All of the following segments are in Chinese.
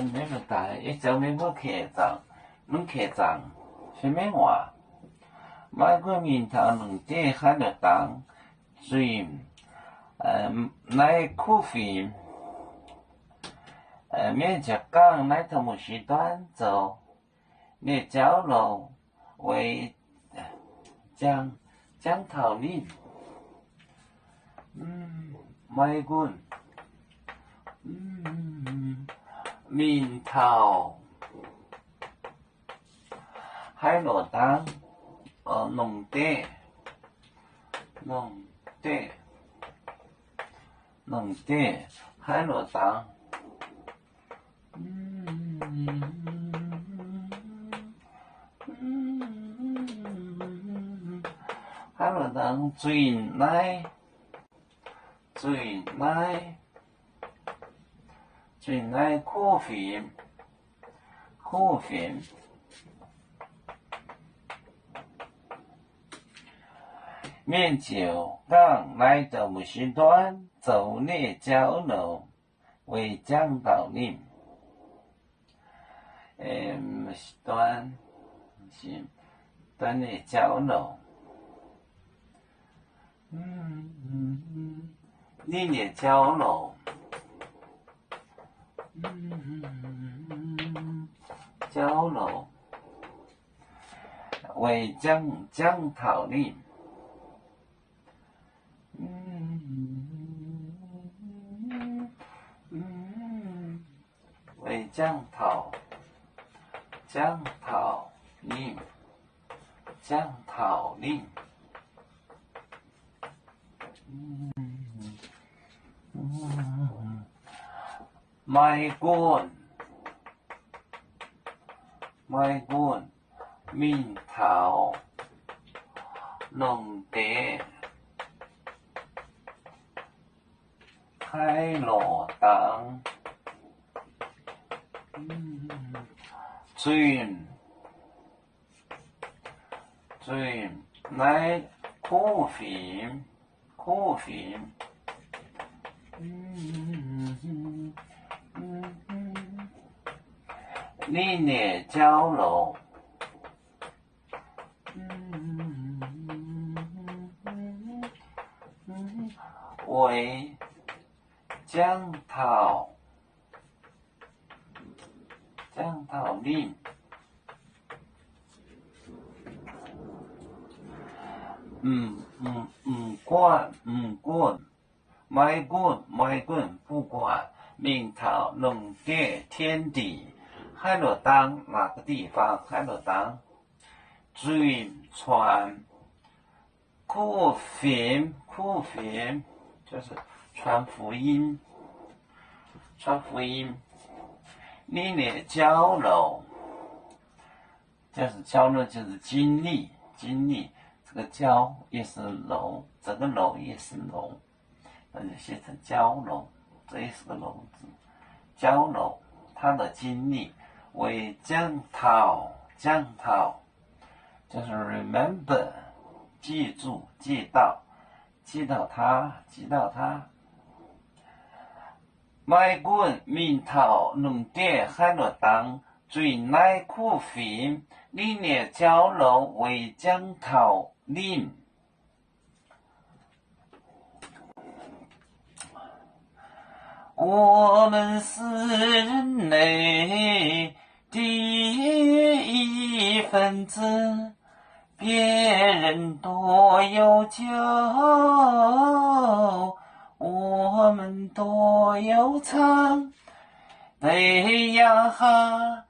你们大一叫你我客长，侬客长，什么话？买个面头两点还得当，水，来咖啡，面食讲来头木时段走，你交路为江头林，买个，面头，海螺蛋。弄爹，海螺蛋，海螺蛋最奶，咖啡。面酒刚来到木时段，走列交流为江道林。木时段是段列交流。你列交流。交流为江讨林。为江讨林，买罐，面头，弄碟。海螺蛋，转来咖啡，你列交流，为江讨林，管，买管不管，面头弄点天地，海螺蛋哪个地方？海螺蛋，转传咖啡就是传福音，你呢交流，就是经历，这个交也是楼，这个楼也是楼，那就写成交楼，这也是个楼字，交楼，他的经历为江讨，就是 remember， 记住，记到他。买罐面头两点海螺蛋，最奶咖啡，你列交流为江讨林。我们是人类第一分子，别人多有酒，我们多有唱。背呀哈，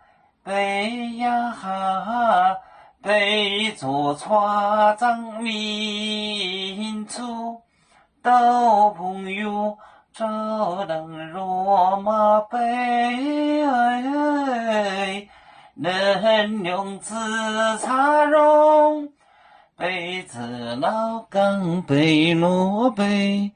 背着船长民族都朋友。照灯罗马杯，能用紫茶容，杯子老钢杯罗杯。